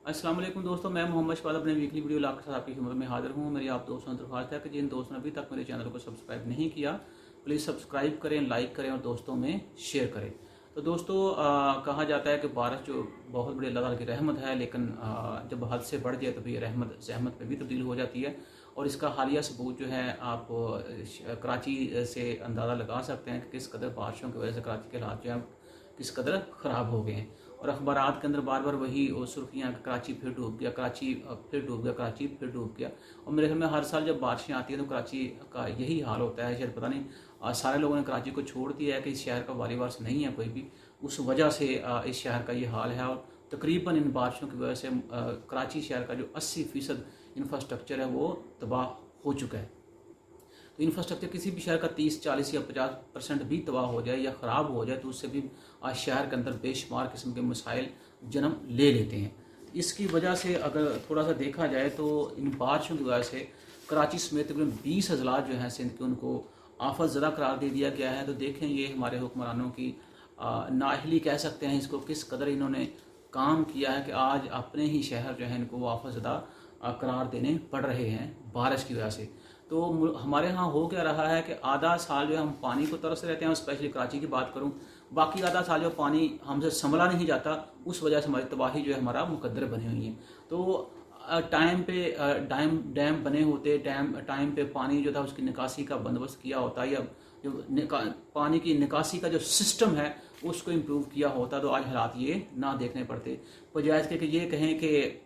अस्सलाम वालेकुम दोस्तों, मैं मोहम्मद शबाद अपने वीकली वीडियो लाकर साथ आपकी खिदमत में हाजिर हूँ। मेरी आप दोस्तों से दरख्वास्त है कि जिन दोस्तों ने अभी तक मेरे चैनल को सब्सक्राइब नहीं किया, प्लीज़ सब्सक्राइब करें, लाइक करें और दोस्तों में शेयर करें। तो दोस्तों, कहा जाता है कि बारिश जो बहुत बड़ी अल्लाह ताला की रहमत है, लेकिन जब हद से बढ़ जाए तो फिर रहमत जहमत में भी तब्दील हो जाती है। और इसका हालिया सबूत जो है आप कराची से अंदाज़ा लगा सकते हैं कि किस कदर बारिशों की वजह से कराची के हालात जो हैं किस कदर ख़राब हो गए हैं। और अखबारात के अंदर बार बार वही सुर्खियाँ, कराची फिर डूब गया, कराची फिर डूब गया, कराची फिर डूब गया। और मेरे ख्याल में हर साल जब बारिशें आती हैं तो कराची का यही हाल होता है। शायद पता नहीं सारे लोगों ने कराची को छोड़ दिया है कि इस शहर का वाली वारिस नहीं है कोई भी, उस वजह से इस शहर का ये हाल है। और तकरीबन इन बारिशों की वजह से कराची शहर का जो 80% इंफ्रास्ट्रक्चर है वो तबाह हो चुका है। तो इंफ्रास्ट्रक्चर किसी भी शहर का 30, 40 या 50% भी तबाह हो जाए या ख़राब हो जाए तो उससे भी आज शहर के अंदर बेशुमार किस्म के मसाइल जन्म ले लेते हैं। इसकी वजह से अगर थोड़ा सा देखा जाए तो इन बारिशों की वजह से कराची समेत तकरीबन 20 अजला जो हैं सिंध के, उनको आफत ज़दा करार दे दिया गया है। तो देखें ये हमारे हुक्मरानों की नाअहली कह सकते हैं इसको, किस कदर इन्होंने काम किया है कि आज अपने ही शहर जो है इनको आफत ज़दा करार देने पड़ रहे हैं बारिश की वजह से। तो हमारे यहाँ हो क्या रहा है कि आधा साल जो है हम पानी को तरस रहते हैं, स्पेशली कराची की बात करूँ, बाकी आधा साल जो पानी हमसे संभला नहीं जाता, उस वजह से हमारी तबाही जो है हमारा मुकद्दर बनी हुई है। तो टाइम पे डैम बने होते, टाइम पे पानी जो था उसकी निकासी का बंदोबस्त किया होता, या जो पानी की निकासी का जो सिस्टम है उसको इम्प्रूव किया होता, तो आज हालात ये ना देखने पड़ते। बजाय के ये कहें कि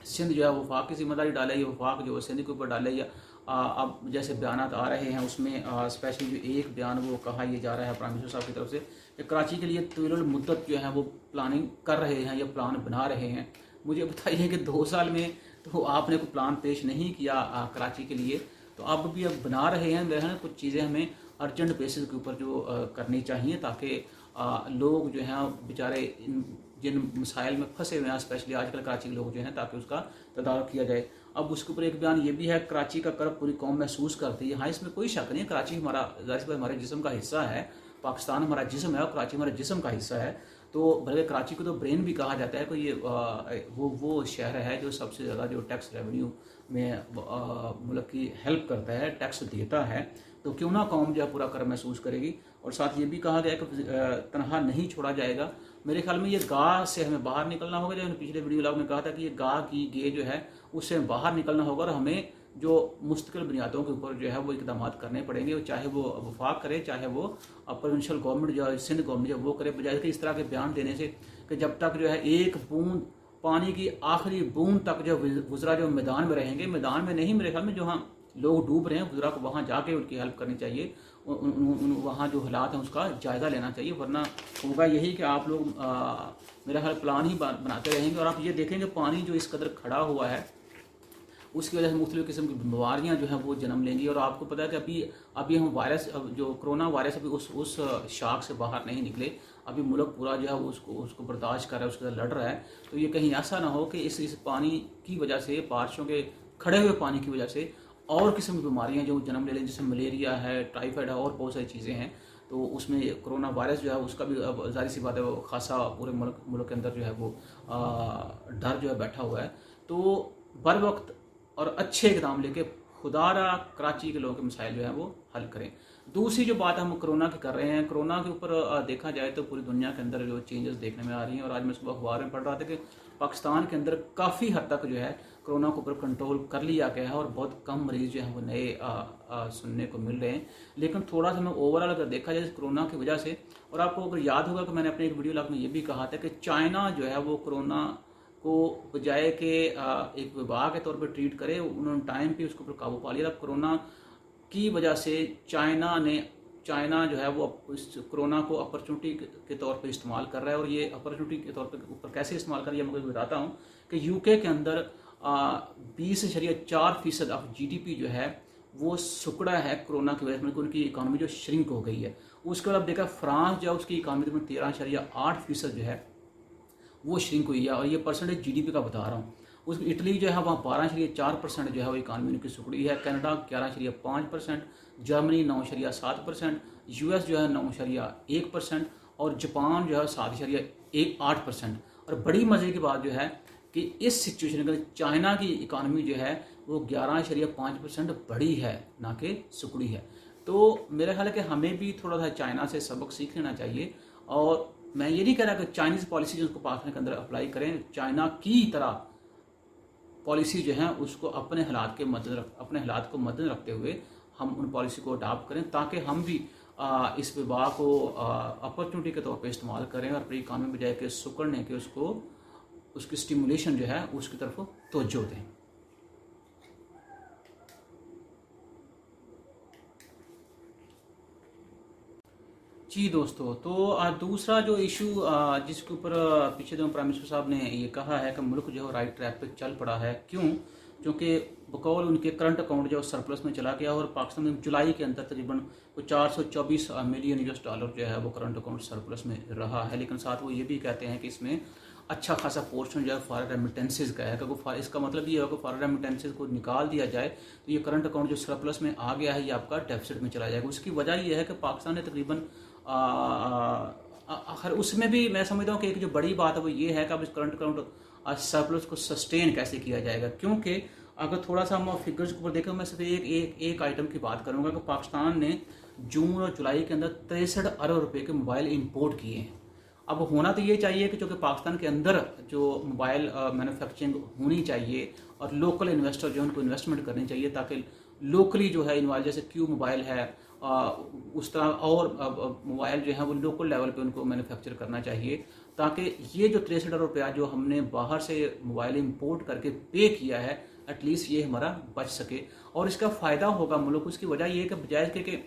सिंध जो है वफाक की जिम्मेदारी डाले, या वफाक जो है सिंध के ऊपर डाले, या अब जैसे बयानात आ रहे हैं उसमें स्पेशली जो एक बयान वो कहा यह जा रहा है प्राइम मिनिस्टर साहब की तरफ से कि कराची के लिए तवील मुद्दत जो है वो प्लानिंग कर रहे हैं या प्लान बना रहे हैं। मुझे बताइए कि 2 साल में तो आपने कोई प्लान पेश नहीं किया कराची के लिए, तो अब भी अब बना रहे हैं। मेरे कुछ चीज़ें हमें अर्जेंट बेसिस के ऊपर जो करनी चाहिए, ताकि लोग जो हैं बेचारे जिन मसाइल में फंसे हुए हैं, स्पेशली आजकल कराची के लोग जो हैं, ताकि उसका तदारुक किया जाए। अब उसके ऊपर एक बयान ये भी है, कराची का कर्ब पूरी कौम महसूस करती है। हाँ, इसमें कोई शक नहीं है, कराची हमारा जाहिर सी हमारे जिस्म का हिस्सा है, पाकिस्तान हमारा जिस्म है और कराची हमारे जिस्म का हिस्सा है। तो बल्कि कराची को तो ब्रेन भी कहा जाता है कि ये वो शहर है जो सबसे ज़्यादा जो टैक्स रेवेन्यू में मुल्क की हेल्प करता है, टैक्स देता है। तो क्यों ना कौम जो है पूरा कर्ब महसूस करेगी। और साथ ये भी कहा गया कि तनहा नहीं छोड़ा जाएगा। मेरे ख्याल में ये गाह से हमें बाहर निकलना होगा, जो पिछले वीडियो लॉग में कहा था कि ये गाह की गे जो है उससे बाहर निकलना होगा, और हमें जो मुस्तकिल बुनियादों के ऊपर जो है वो इकदाम करने पड़ेंगे, चाहे वो वफाक करे, चाहे वो प्रोविंशियल गवर्नमेंट जो सिंध गवर्नमेंट जो वो करे। बजाय कि इस तरह के बयान देने से कि जब तक जो है एक बूंद पानी की आखिरी बूंद तक जो गुजरा जो मैदान में रहेंगे, मैदान में नहीं, मेरे ख्याल में जो हाँ लोग डूब रहे हैं गुजरा को वहाँ जाके उनकी हेल्प करनी चाहिए, वहाँ जो हालात हैं उसका जायज़ा लेना चाहिए। वरना होगा यही कि आप लोग मेरा ख्याल प्लान ही बनाते रहेंगे, और आप ये देखेंगे पानी जो इस कदर खड़ा हुआ है उसकी वजह से मुख्तलिफ़ किस्म की बीमारियाँ जो हैं वो जन्म लेंगी। और आपको पता है कि अभी हम वायरस, जो कोरोना वायरस अभी उस शाख से बाहर नहीं निकले, अभी मुल्क पूरा जो है उसको बर्दाश्त कर रहा है, उसके साथ लड़ रहा है। तो ये कहीं ऐसा ना हो कि इस पानी की वजह से, बारिशों के खड़े हुए पानी की वजह से और किस्म की बीमारियाँ जो जन्म ले लें, जैसे मलेरिया है, टाइफाइड है और बहुत सारी चीज़ें हैं। तो उसमें कोरोना वायरस जो है उसका भी अब जाहिर सी बात है वो खासा पूरे मुल्क के अंदर जो है वो डर जो है बैठा हुआ है। तो बर वक्त और अच्छे इकदाम लेके खुदारा कराची के लोगों के मसाइल जो है वो हल करें। दूसरी जो बात हम कोरोना की कर रहे हैं, कोरोना के ऊपर देखा जाए तो पूरी दुनिया के अंदर जो चेंजेस देखने में आ रही हैं। और आज मैं सुबह अखबार में पढ़ रहा था कि पाकिस्तान के अंदर काफ़ी हद तक जो है कोरोना के ऊपर कंट्रोल कर लिया गया है, और बहुत कम मरीज़ जो हैं वो नए सुनने को मिल रहे हैं। लेकिन थोड़ा सा मैं ओवरऑल अगर देखा जाए कोरोना की वजह से, और आपको अगर याद होगा कि मैंने अपने एक वीडियो लॉग में ये भी कहा था कि चाइना जो है वो कोरोना को बजाय के एक वबा के तौर पर ट्रीट करे, उन्होंने टाइम पे उसके ऊपर काबू पा लिया। अब कोरोना की वजह से चाइना जो है वो इस कोरोना को अपॉर्चुनिटी के तौर पे इस्तेमाल कर रहा है। और ये अपॉर्चुनिटी के तौर पे ऊपर कैसे इस्तेमाल कर रहा है मैं आपको बताता हूँ कि यूके के अंदर 20.4% ऑफ GDP जो है वो सुकड़ा है कोरोना की वजह से, मतलब उनकी इकानमी जो श्रिंक हो गई है। उसके बाद देखा फ्रांस जो है उसकी इकानमी में 13.8% जो है वो श्रिंक हुई है, और ये परसेंटेज GDP का बता रहा हूँ। उस इटली जो है वहाँ 12.4% जो है वो इकानमी उनकी सुकड़ी है। कनाडा 11.5%, जर्मनी 9.7%, US जो है 9.1%, और जापान जो है 7.8%। और बड़ी मज़े की बात जो है कि इस सिचुएशन के अंदर चाइना की इकानमी जो है वो 11.5% बढ़ी है, ना कि सिकुड़ी है। तो मेरा ख्याल है कि हमें भी थोड़ा सा चाइना से सबक सीख लेना चाहिए। और मैं ये नहीं कह रहा कि चाइनीज़ पॉलिसी जो उसको पाकिस्तान के अंदर अप्लाई करें, चाइना की तरह पॉलिसी जो है उसको अपने हालात को मद्देनजर रखते हुए हम उन पॉलिसी को अडॉप्ट करें, ताकि हम भी इस विवाह को अपॉर्चुनिटी के तौर पे इस्तेमाल करें और अपनी इकानमी बजाय के सुकड़ने के उसकी स्टिमुलेशन जो है उसकी तरफ तवज्जो दें। जी दोस्तों, तो दूसरा जो इशू जिसके ऊपर पिछले दिनों प्राइम मिनिस्टर साहब ने ये कहा है कि मुल्क जो है राइट ट्रैक पे चल पड़ा है। क्यों? क्योंकि बकौल उनके करंट अकाउंट जो सरप्लस में चला गया और पाकिस्तान में जुलाई के अंदर तकरीबन 424 मिलियन US डॉलर जो है वो करंट अकाउंट सरप्लस में रहा है। लेकिन साथ वो ये भी कहते हैं कि इसमें अच्छा खासा पोर्शन जो है फॉरेन रेमिटेंसेज का है, क्योंकि इसका मतलब ये है कि फॉरेन रेमिटेंसेज को निकाल दिया जाए तो ये करंट अकाउंट जो सरप्लस में आ गया है ये आपका डेफिसिट में चला जाएगा। उसकी वजह ये है कि पाकिस्तान ने तकरीबन उसमें भी मैं समझता हूँ कि एक जो बड़ी बात है वो ये है कि अब इस करंट अकाउंट सरप्लस को सस्टेन कैसे किया जाएगा। क्योंकि अगर थोड़ा सा हम फिगर्स के ऊपर देखें, मैं सिर्फ एक आइटम की बात करूँगा कि पाकिस्तान ने जून और जुलाई के अंदर 63 अरब रुपए के मोबाइल इंपोर्ट किए हैं। अब होना तो ये चाहिए कि चूँकि पाकिस्तान के अंदर जो मोबाइल मैन्युफैक्चरिंग होनी चाहिए और लोकल इन्वेस्टर जो है उनको इन्वेस्टमेंट करनी चाहिए, ताकि लोकली जो है इन्वाइल जैसे क्यू मोबाइल है उस तरह और मोबाइल जो है वो लोकल लेवल पे उनको मैन्युफैक्चर करना चाहिए, ताकि ये जो 63 अरब रुपया जो हमने बाहर से मोबाइल इंपोर्ट करके पे किया है एटलीस्ट ये हमारा बच सके और इसका फ़ायदा होगा मुल्क। उसकी वजह ये है कि बजाय के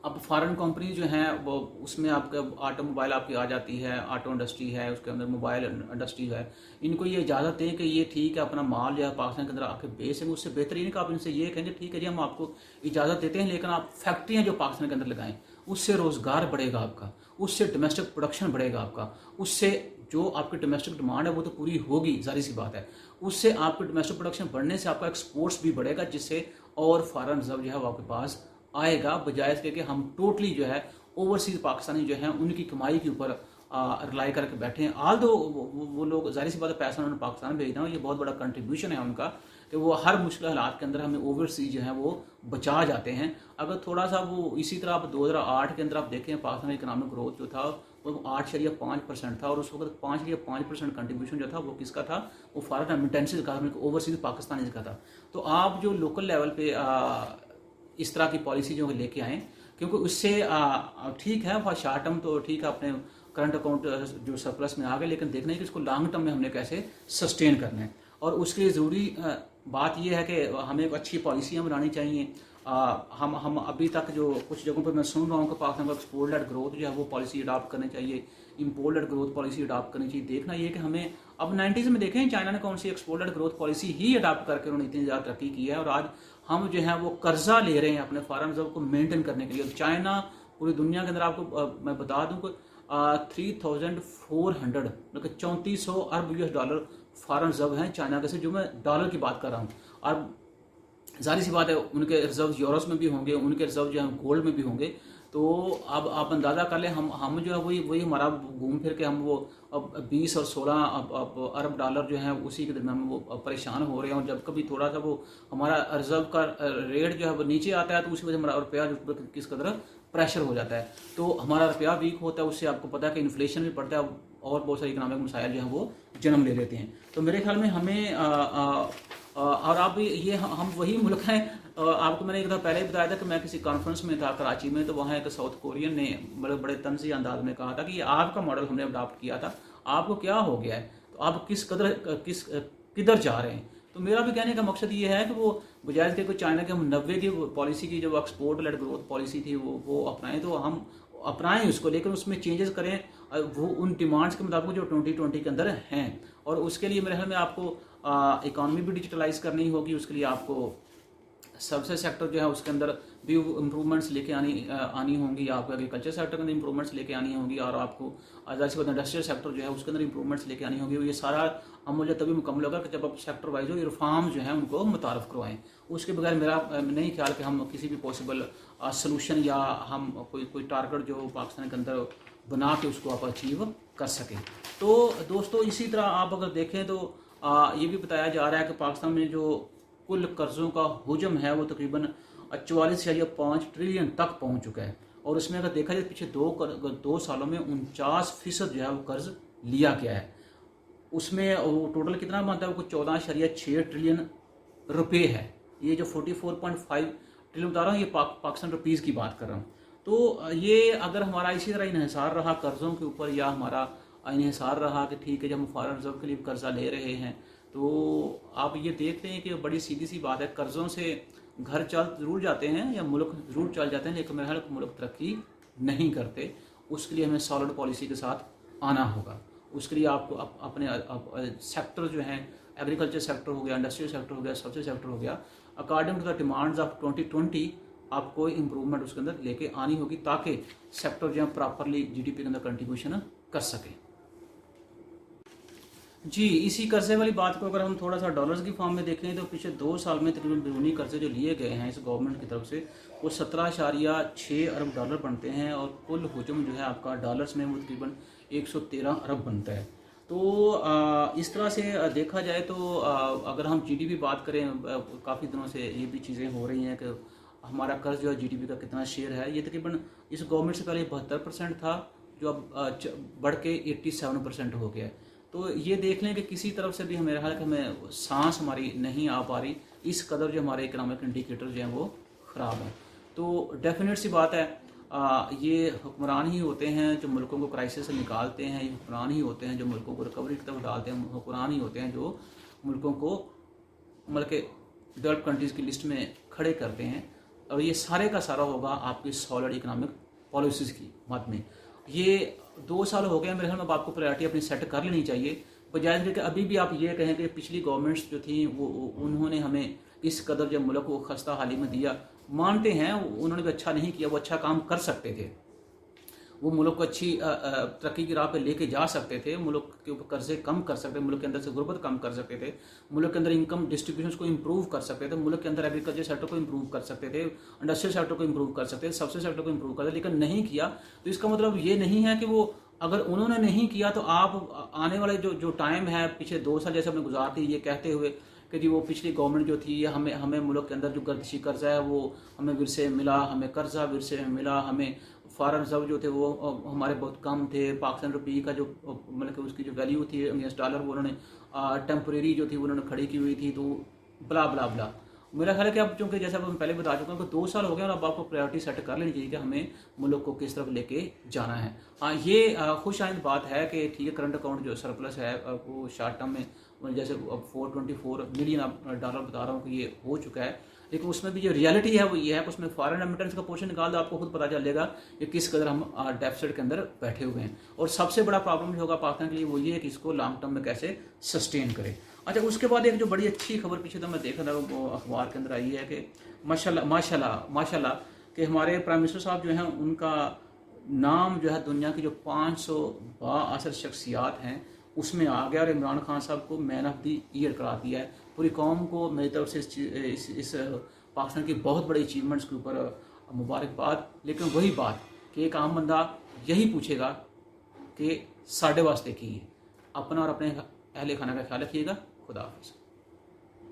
अब फॉरेन कंपनी जो हैं वो उसमें आपका ऑटोमोबाइल आपकी आ जाती है, ऑटो इंडस्ट्री है, उसके अंदर मोबाइल इंडस्ट्री है, इनको ये इजाज़त दें कि ये ठीक है अपना माल जो है पाकिस्तान के अंदर आके बेच सकें। उससे बेहतर ये नहीं कि आप इनसे ये कहेंगे ठीक है जी हम आपको इजाज़त देते हैं लेकिन आप फैक्ट्रियाँ जो पाकिस्तान के अंदर लगाएं, उससे रोज़गार बढ़ेगा आपका, उससे डोमेस्टिक प्रोडक्शन बढ़ेगा आपका, उससे जो आपकी डोमेस्टिक डिमांड है वो तो पूरी होगी, जाहिर सी बात है। उससे आपकी डोमेस्टिक प्रोडक्शन बढ़ने से आपका एक्सपोर्ट्स भी बढ़ेगा, जिससे और फॉरेन रिजर्व जो है वो आपके पास आएगा, बजाय इसके कि हम टोटली जो है ओवरसीज पाकिस्तानी जो है उनकी कमाई के ऊपर रिलाई करके बैठे हैं। आल दो वो लोग जाहिर सी बात है पैसा उन्होंने पाकिस्तान भेजना, ये बहुत बड़ा कंट्रीब्यूशन है उनका कि वो हर मुश्किल हालात के अंदर हमें ओवरसीज जो है वो बचा जाते हैं। अगर थोड़ा सा वो इसी तरह आप 2008 के अंदर आप देखें पाकिस्तान इकनॉमिक ग्रोथ जो था वो 8.5% था और उस वक्त 5.5% कंट्रीब्यूशन जो था वो किसका था, वो फॉरेन रेमिटेंसेज का, ओवरसीज पाकिस्तानी का था। तो आप जो लोकल लेवल पे इस तरह की पॉलिसी जो लेके आएँ, क्योंकि उससे ठीक है फॉर शॉर्ट टर्म तो ठीक है अपने करंट अकाउंट जो सरप्लस में आ गए, लेकिन देखना है कि इसको लॉन्ग टर्म में हमने कैसे सस्टेन करना है। और उसके लिए ज़रूरी बात यह है कि हमें एक अच्छी पॉलिसियाँ बनानी चाहिए। हम अभी तक जो कुछ जगहों पर मैं सुन रहा हूँ कि पाकिस्तान को एक्सपोर्ट लेड ग्रोथ जो है वो पॉलिसी अडॉप्ट करनी चाहिए, import led growth policy adopt करनी चाहिए। देखना ये कि हमें अब 90s में देखें चाइना ने कौन सी एक्सपोर्ट लेड ग्रोथ पॉलिसी ही अडॉप्ट करके उन्होंने इतनी ज़्यादा तरक्की की है और आज हम जो है वो कर्जा ले रहे हैं अपने फॉरेन रिजर्व को मेंटेन करने के लिए। चाइना पूरी दुनिया के अंदर आपको मैं बता दूं कि 3400 मतलब 3400 अरब US डॉलर फॉरेन रिजर्व हैं चाइना के से, जो मैं डॉलर की बात कर रहा हूँ। और जाहिर सी बात है उनके रिजर्व यूरोस में भी होंगे, उनके रिजर्व जो है गोल्ड में भी होंगे। तो अब आप अंदाज़ा कर लें हम जो है वही हमारा घूम फिर के हम वो अब 20 और 16 अब अरब डॉलर जो है उसी के दरम्यान वो परेशान हो रहे हैं। और जब कभी थोड़ा सा वो हमारा रिजर्व का रेट जो है वो नीचे आता है तो उसी वजह हमारा रुपया किस कदर प्रेशर हो जाता है, तो हमारा रुपया वीक होता है। उससे आपको पता है कि इन्फ्लेशन भी बढ़ता है और बहुत सारी इकनॉमिक मसाइल जो हैं वो जन्म ले लेते हैं। तो मेरे ख्याल में हमें और आप ये हम वही मुल्क हैं, आपको मैंने एक दफ़ा पहले ही बताया था कि मैं किसी कॉन्फ्रेंस में था कराची में, तो वहाँ एक साउथ कोरियन ने बड़े तंज़ी अंदाज में कहा था कि ये आपका मॉडल हमने अडॉप्ट किया था, आपको क्या हो गया है, तो आप किधर जा रहे हैं। तो मेरा भी कहने का मकसद ये है कि वो बजाय के चाइना के हम 90 की पॉलिसी की जो एक्सपोर्ट लेड ग्रोथ पॉलिसी थी वो अपनाएं, तो हम अपनाएं उसको, लेकिन उसमें चेंजेस करें वो उन डिमांड्स के मुताबिक जो 2020 के अंदर हैं। और उसके लिए मेरे ख्याल में आपको इकॉनमी भी डिजिटलाइज करनी होगी, उसके लिए आपको सर्विसेज सेक्टर जो है उसके अंदर भी इम्प्रूवमेंट्स लेके आनी होंगी, आपको एग्रीकल्चर सेक्टर के अंदर इम्प्रूवमेंट्स लेके आनी होंगी और आपको इंडस्ट्रियल सेक्टर जो है उसके अंदर इम्प्रूवमेंट्स लेके आनी होंगी। ये सारा हम मुझे तभी मुकम्मल होगा कि जब आप सेक्टर वाइज हो रिफॉर्म जो है उनको मुतारफ़ करवाएं। उसके बगैर मेरा नहीं ख्याल कि हम किसी भी पॉसिबल सोल्यूशन या हम कोई टारगेट जो पाकिस्तान के अंदर बना के उसको आप अचीव कर सकें। तो दोस्तों इसी तरह आप अगर देखें तो ये भी बताया जा रहा है कि पाकिस्तान में जो कुल कर्ज़ों का हुजम है वो तकरीबन 44.5 ट्रिलियन तक पहुंच चुका है। और उसमें अगर देखा जाए पिछले दो सालों में 49% जो है वो कर्ज लिया गया है। उसमें टोटल कितना बनता है वो 14.6 ट्रिलियन रुपए है। ये जो 44.5 ट्रिलियन बता रहा हूँ ये पाकिस्तान रुपीज़ की बात कर रहा हूँ। तो ये अगर हमारा इसी तरह इन्हिसार रहा कर्ज़ों के ऊपर, या हमारा इन्हिसार रहा कि ठीक है जब हम फॉरेन रिजर्व के लिए कर्जा ले रहे हैं, तो आप ये देख रहे हैं कि बड़ी सीधी सी बात है, कर्ज़ों से घर चल ज़रूर जाते हैं या मुल्क ज़रूर चल जाते हैं, लेकिन मेरे ख्याल मुल्क तरक्की नहीं करते। उसके लिए हमें सॉलिड पॉलिसी के साथ आना होगा। उसके लिए आपको अपने सेक्टर जो हैं, एग्रीकल्चर सेक्टर हो गया, इंडस्ट्रियल सेक्टर हो गया, सर्विस सेक्टर हो गया, according to the demands of 2020 आपको इम्प्रूवमेंट उसके अंदर लेके आनी होगी, ताकि सेक्टर जो है प्रॉपरली जीडीपी के अंदर कंट्रीब्यूशन कर सके। जी, इसी कर्जे वाली बात को अगर हम थोड़ा सा डॉलर्स की फॉर्म में देखें तो पिछले 2 साल में तकरीबन बैरूनी कर्जे जो लिए गए हैं इस गवर्नमेंट की तरफ से वो 17.6 अरब डॉलर बनते हैं, और कुल हुजम जो है आपका डॉलर्स में वो तकरीबन 113 अरब बनता है। तो इस तरह से देखा जाए तो अगर हम जीडीपी बात करें, काफ़ी दिनों से ये भी चीज़ें हो रही हैं कि हमारा कर्ज जो है जीडीपी का कितना शेयर है। ये तकरीबन इस गवर्नमेंट से पहले 72% था, जो अब बढ़ के 87% हो गया है। तो ये देख लें कि किसी तरफ से भी मेरा ख्याल है कि हमें सांस हमारी नहीं आ पा रही, इस कदर जो हमारे इकोनॉमिक इंडिकेटर जो हैं वो ख़राब हैं। तो डेफिनेट सी बात है, ये हुक्मरान ही होते हैं जो मुल्कों को क्राइसिस से निकालते हैं, ये हुक्मरान ही होते हैं जो मुल्कों को रिकवरी की तरफ डालते हैं, हुक्मरान ही होते हैं जो मुल्कों को मतलब के डेवलप कंट्रीज़ की लिस्ट में खड़े करते हैं। और ये सारे का सारा होगा आपकी सॉलिड इकोनॉमिक पॉलिसीज़ की मद में। ये 2 साल हो गए मेरे ख्याल में, आपको प्रायोरिटी अपनी सेट कर लेनी चाहिए, बजाय कि अभी भी आप ये कहें कि पिछली गवर्नमेंट्स जो थी वो उन्होंने हमें इस कदर जब मुल्क को खस्ता हाली में दिया। मानते हैं उन्होंने भी अच्छा नहीं किया, वो अच्छा काम कर सकते थे, वो मुल्क को अच्छी तरक्की की राह पे लेके जा सकते थे, मुल्क के ऊपर कर्जे कम कर सकते, मुल्क के अंदर से गुर्बत कम कर सकते थे, मुल्क के अंदर इनकम डिस्ट्रीब्यूशन को इम्प्रूव कर सकते थे, मुल्क के अंदर एग्रीकल्चर सेक्टर को इम्प्रूव कर सकते थे, इंडस्ट्रियल सेक्टर को इम्प्रूव कर सकते थे, सर्विस सेक्टर को इम्प्रूव कर सकते, लेकिन नहीं किया। तो इसका मतलब ये नहीं है कि वो अगर उन्होंने नहीं किया तो आप आने वाले जो टाइम है पिछले 2 साल जैसे हमने गुजार दी ये कहते हुए कि जी वो पिछली गवर्नमेंट जो थी हमें मुल्क के अंदर जो गर्दिशी कर्जा है वो हमें विरसे मिला, हमें कर्जा विरसे में मिला, हमें फॉरेन रिजर्व जो थे वो हमारे बहुत कम थे, पाकिस्तान रुपये का जो मतलब कि उसकी जो वैल्यू थी अगेंस्ट डॉलर वो उन्होंने टेम्परेरी जो थी वो उन्होंने खड़ी की हुई थी, तो ब्ला ब्ला ब्ला। मेरा ख्याल है कि अब चूँकि जैसा मैं पहले बता चुका हूँ कि 2 साल हो गए और अब आपको प्रायोरिटी सेट कर लेनी चाहिए कि हमें मुल्क को किस तरफ लेके जाना है। हाँ, ये खुश आइंद बात है कि ठीक है करंट अकाउंट जो सरप्लस है वो शॉर्ट टर्म में जैसे अब 424 मिलियन डॉलर बता रहा हूँ कि ये हो चुका है, लेकिन उसमें भी जो रियलिटी है वो ये है कि उसमें फॉरेन रेमिटेंस का पोर्शन निकाल दो, आपको खुद पता चलेगा कि किस कदर हम डेफिसिट के अंदर बैठे हुए हैं। और सबसे बड़ा प्रॉब्लम जो होगा पाकिस्तान के लिए वो ये है कि इसको लॉन्ग टर्म में कैसे सस्टेन करें। अच्छा, उसके बाद एक जो बड़ी अच्छी खबर पीछे तो मैं देखा था वो अखबार के अंदर आई है कि माशाल्लाह कि हमारे प्राइम मिनिस्टर साहब जो हैं उनका नाम जो है दुनिया की जो 500 बाअसर शख्सियात हैं उसमें आ गया, और इमरान खान साहब को मैन ऑफ द ईयर करा दिया है। पूरी कौम को मेरी तरफ से इस पाकिस्तान की बहुत बड़ी अचीवमेंट्स के ऊपर मुबारकबाद। लेकिन वही बात कि एक आम बंदा यही पूछेगा कि साढ़े वास्ते की है। अपना और अपने अहले खाना का ख्याल रखिएगा। खुदा हाफिज़।